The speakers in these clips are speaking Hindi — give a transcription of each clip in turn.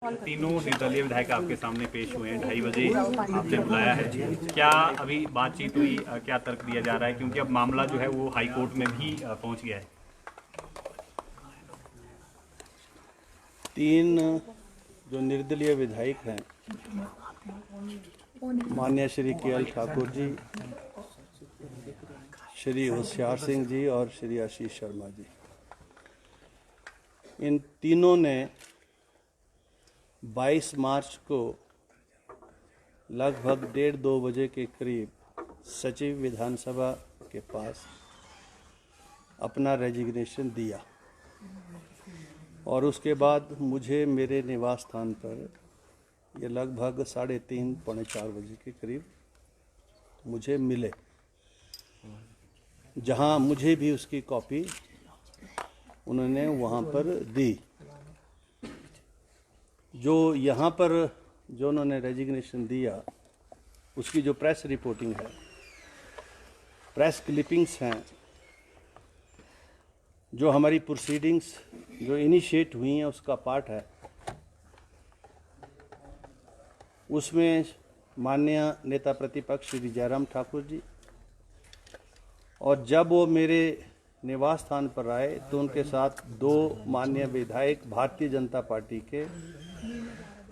तीनों निर्दलीय विधायक आपके सामने पेश हुए हैं, 2:30 बजे आपने बुलाया है। क्या अभी बातचीत हुई, क्या तर्क दिया जा रहा है, क्योंकि अब मामला जो है वो हाई कोर्ट में भी पहुंच गया है। तीन जो निर्दलीय विधायक हैं, माननीय श्री के.एल. ठाकुर जी, श्री होशियार सिंह जी और श्री आशीष शर्मा जी, इन तीनों ने 22 मार्च को लगभग 1:30-2 बजे के करीब सचिव विधानसभा के पास अपना रेजिग्नेशन दिया और उसके बाद मुझे मेरे निवास स्थान पर ये लगभग 3:30 पौने 4 बजे के करीब मुझे मिले, जहां मुझे भी उसकी कॉपी उन्होंने वहां पर दी। जो यहाँ पर जो उन्होंने रेजिग्नेशन दिया उसकी जो प्रेस रिपोर्टिंग है, प्रेस क्लिपिंग्स हैं, जो हमारी प्रोसीडिंग्स जो इनिशिएट हुई हैं उसका पार्ट है। उसमें माननीय नेता प्रतिपक्ष श्री जयराम ठाकुर जी, और जब वो मेरे निवास स्थान पर आए तो उनके साथ 2 माननीय विधायक भारतीय जनता पार्टी के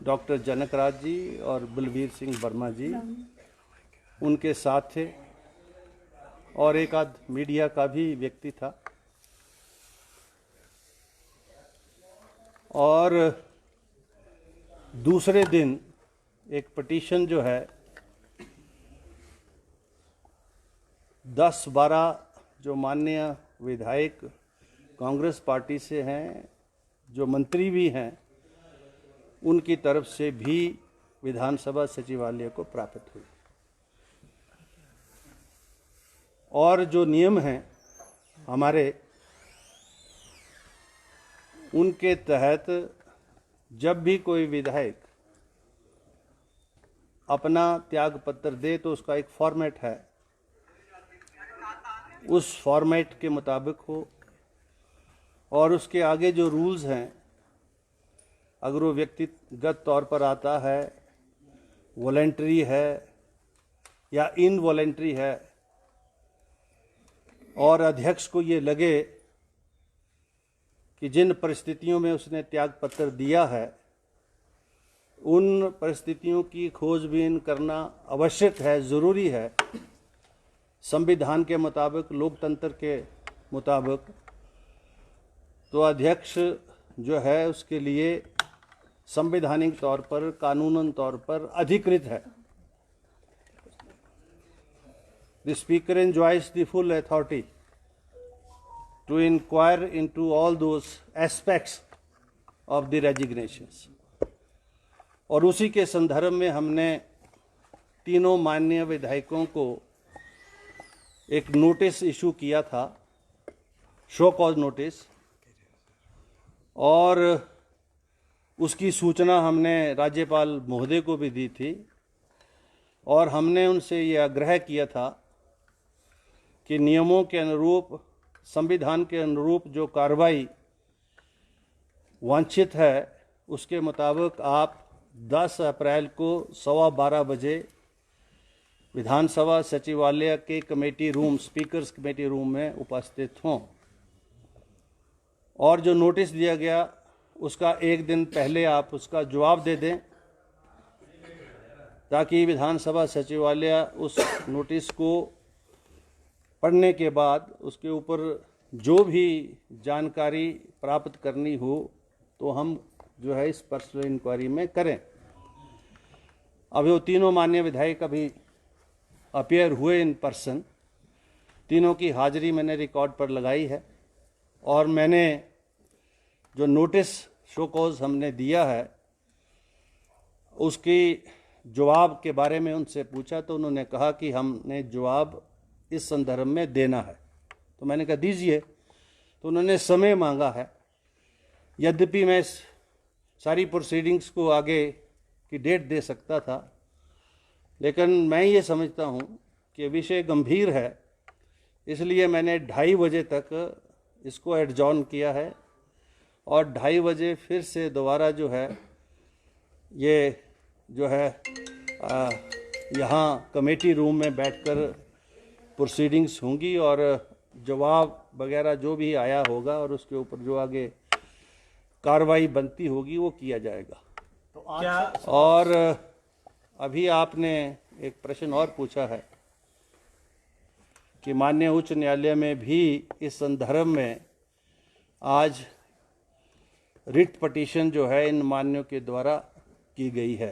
डॉक्टर जनकराज जी और बलबीर सिंह वर्मा जी उनके साथ थे, और एक आध मीडिया का भी व्यक्ति था। और दूसरे दिन एक पिटीशन जो है 10-12 जो माननीय विधायक कांग्रेस पार्टी से हैं, जो मंत्री भी हैं, उनकी तरफ से भी विधानसभा सचिवालय को प्राप्त हुई। और जो नियम हैं हमारे, उनके तहत जब भी कोई विधायक अपना त्याग पत्र दे तो उसका एक फॉर्मेट है, उस फॉर्मेट के मुताबिक हो, और उसके आगे जो रूल्स हैं, अगर वो व्यक्तिगत तौर पर आता है, वॉलेंटरी है या इनवॉलेंटरी है, और अध्यक्ष को ये लगे कि जिन परिस्थितियों में उसने त्याग पत्र दिया है उन परिस्थितियों की खोजबीन करना आवश्यक है, ज़रूरी है, संविधान के मुताबिक, लोकतंत्र के मुताबिक, तो अध्यक्ष जो है उसके लिए संवैधानिक तौर पर, कानूनन तौर पर अधिकृत है। The speaker enjoys the full authority to inquire into all those aspects of the resignations. और उसी के संदर्भ में हमने तीनों माननीय विधायकों को एक नोटिस इशू किया था, शो कॉज नोटिस, और उसकी सूचना हमने राज्यपाल महोदय को भी दी थी, और हमने उनसे ये आग्रह किया था कि नियमों के अनुरूप, संविधान के अनुरूप जो कार्रवाई वांछित है उसके मुताबिक आप 10 अप्रैल को 12:15 बजे विधानसभा सचिवालय के committee room, speakers committee room में उपस्थित हों। और जो नोटिस दिया गया उसका एक दिन पहले आप उसका जवाब दे दें, ताकि विधानसभा सचिवालय उस नोटिस को पढ़ने के बाद उसके ऊपर जो भी जानकारी प्राप्त करनी हो तो हम जो है इस पर्सनल इंक्वायरी में करें। अभी वो तीनों माननीय विधायक अभी अपीयर हुए इन पर्सन, तीनों की हाजिरी मैंने रिकॉर्ड पर लगाई है, और मैंने जो नोटिस शो कॉज हमने दिया है उसकी जवाब के बारे में उनसे पूछा तो उन्होंने कहा कि हमने जवाब इस संदर्भ में देना है। तो मैंने कहा दीजिए, तो उन्होंने समय मांगा है। यद्यपि मैं सारी प्रोसीडिंग्स को आगे की डेट दे सकता था, लेकिन मैं ये समझता हूँ कि विषय गंभीर है, इसलिए मैंने 2:30 बजे तक इसको एडजॉर्न किया है, और 2:30 बजे फिर से दोबारा जो है ये जो है यहाँ कमेटी रूम में बैठकर प्रोसीडिंग्स होंगी और जवाब वगैरह जो भी आया होगा और उसके ऊपर जो आगे कार्रवाई बनती होगी वो किया जाएगा। तो क्या और अभी आपने एक प्रश्न और पूछा है कि माननीय उच्च न्यायालय में भी इस संदर्भ में आज रिट पटिशन जो है इन मान्यों के द्वारा की गई है,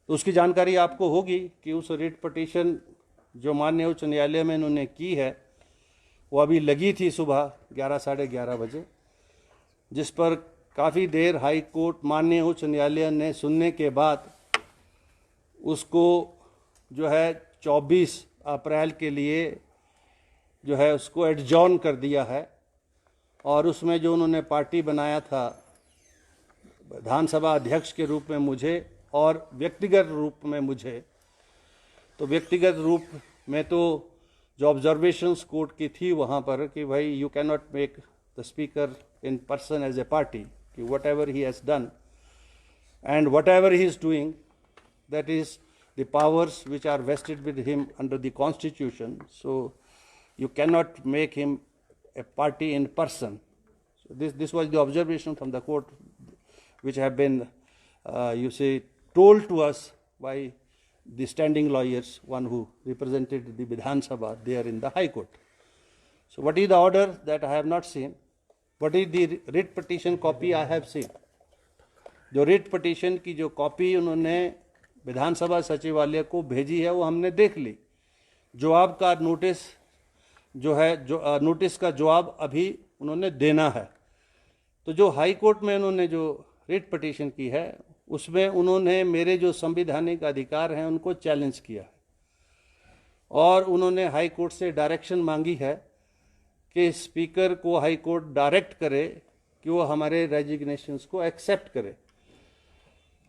तो उसकी जानकारी आपको होगी कि उस रिट पटिशन जो माननीय उच्च न्यायालय में इन्होंने की है वो अभी लगी थी सुबह 11 साढ़े 11 बजे, जिस पर काफ़ी देर हाई कोर्ट माननीय उच्च न्यायालय ने सुनने के बाद उसको जो है 24 अप्रैल के लिए जो है उसको एडजॉर्न कर दिया है। और उसमें जो उन्होंने पार्टी बनाया था विधानसभा अध्यक्ष के रूप में मुझे और व्यक्तिगत रूप में मुझे, तो व्यक्तिगत रूप में तो जो ऑब्जर्वेशंस कोर्ट की थी वहाँ पर कि भाई you can not make the speaker in person as a party, कि whatever he has done and whatever he is doing that is the powers which are vested with him under the constitution, so you cannot make him a party in person. So this was the observation from the court which have been you say told to us by the standing lawyers, one who represented the Vidhan Sabha there in the High Court. So what is the order that I have not seen? What is the writ petition copy I have seen? जो रिट पटिशन की जो कॉपी उन्होंने विधानसभा सचिवालय को भेजी है वो हमने देख ली। जवाब का नोटिस जो है, जो नोटिस का जवाब अभी उन्होंने देना है। तो जो हाई कोर्ट में उन्होंने जो रिट पटिशन की है उसमें उन्होंने मेरे जो संवैधानिक अधिकार हैं उनको चैलेंज किया है और उन्होंने हाई कोर्ट से डायरेक्शन मांगी है कि स्पीकर को हाई कोर्ट डायरेक्ट करे कि वो हमारे रेजिग्नेशंस को एक्सेप्ट करे।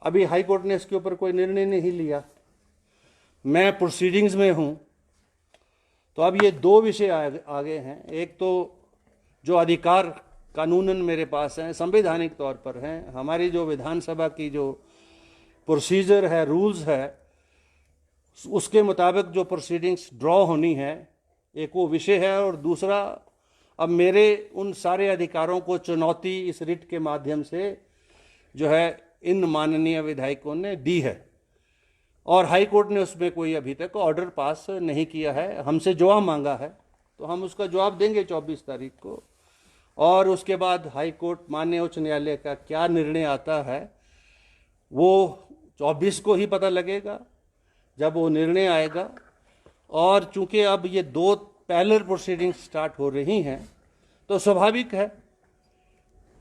अभी हाई कोर्ट ने इसके ऊपर कोई निर्णय नहीं लिया, मैं प्रोसीडिंग्स में हूँ। तो अब ये दो विषय आगे हैं। एक तो जो अधिकार कानूनन मेरे पास हैं, संवैधानिक तौर पर हैं, हमारी जो विधानसभा की जो प्रोसीजर है, रूल्स है, उसके मुताबिक जो प्रोसीडिंग्स ड्रॉ होनी है, एक वो विषय है। और दूसरा, अब मेरे उन सारे अधिकारों को चुनौती इस रिट के माध्यम से जो है इन माननीय विधायकों ने दी है और हाई कोर्ट ने उसमें कोई अभी तक ऑर्डर पास नहीं किया है। हमसे जवाब मांगा है तो हम उसका जवाब देंगे 24 तारीख को, और उसके बाद हाई कोर्ट माननीय उच्च न्यायालय का क्या निर्णय आता है वो 24 को ही पता लगेगा जब वो निर्णय आएगा। और चूंकि अब ये दो पैरेलल प्रोसीडिंग्स स्टार्ट हो रही हैं तो स्वाभाविक है,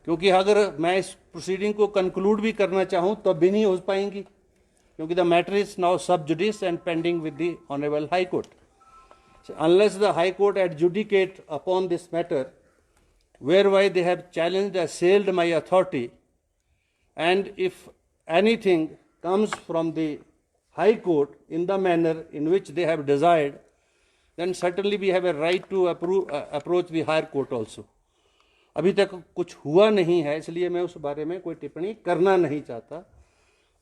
क्योंकि अगर मैं इस प्रोसीडिंग को कंक्लूड भी करना चाहूँ तब भी नहीं हो पाएंगी, क्योंकि द मैटर इज नाउ सब जुडिस and pending with the honourable high court. Unless the high court adjudicate upon this matter whereby they have challenged, assailed my authority, and if anything comes from the High Court in the manner in which they have desired, then certainly we have a right to approach the higher court also. अभी तक कुछ हुआ नहीं है, इसलिए मैं उस बारे में कोई टिप्पणी करना नहीं चाहता।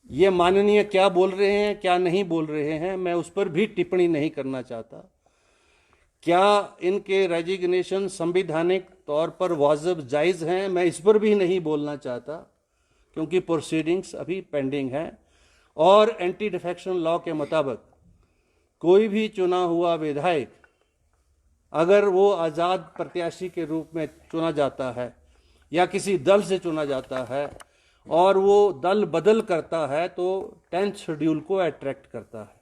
ये माननीय क्या बोल रहे हैं, क्या नहीं बोल रहे हैं, मैं उस पर भी टिप्पणी नहीं करना चाहता। क्या इनके रेजिग्नेशन संवैधानिक तौर पर वाजिब जायज़ हैं, मैं इस पर भी नहीं बोलना चाहता, क्योंकि प्रोसीडिंग्स अभी पेंडिंग हैं। और एंटी डिफेक्शन लॉ के मुताबिक कोई भी चुना हुआ विधायक अगर वो आज़ाद प्रत्याशी के रूप में चुना जाता है या किसी दल से चुना जाता है और वो दल बदल करता है तो 10th शेड्यूल को अट्रैक्ट करता है।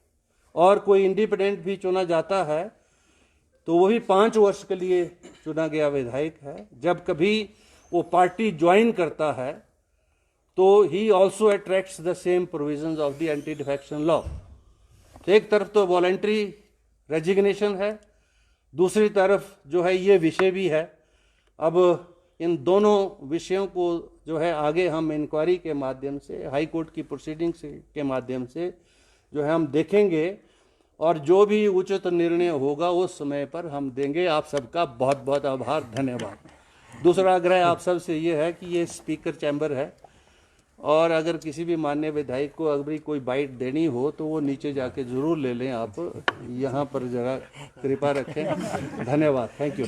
और कोई इंडिपेंडेंट भी चुना जाता है तो वो भी 5 वर्ष के लिए चुना गया विधायक है। जब कभी वो पार्टी ज्वाइन करता है तो he also attracts the same provisions of the anti defection law. एक तरफ तो वॉलंटरी रेजिग्नेशन है, दूसरी तरफ जो है ये विषय भी है। अब इन दोनों विषयों को जो है आगे हम इंक्वायरी के माध्यम से, हाई कोर्ट की प्रोसीडिंग्स के माध्यम से जो है हम देखेंगे और जो भी उचित निर्णय होगा उस समय पर हम देंगे। आप सबका बहुत बहुत आभार, धन्यवाद। दूसरा आग्रह आप सब से ये है कि ये स्पीकर चैम्बर है और अगर किसी भी माननीय विधायक को अगर कोई बाइट देनी हो तो वो नीचे जाके जरूर ले लें। आप यहाँ पर जरा कृपा रखें। धन्यवाद। Thank you.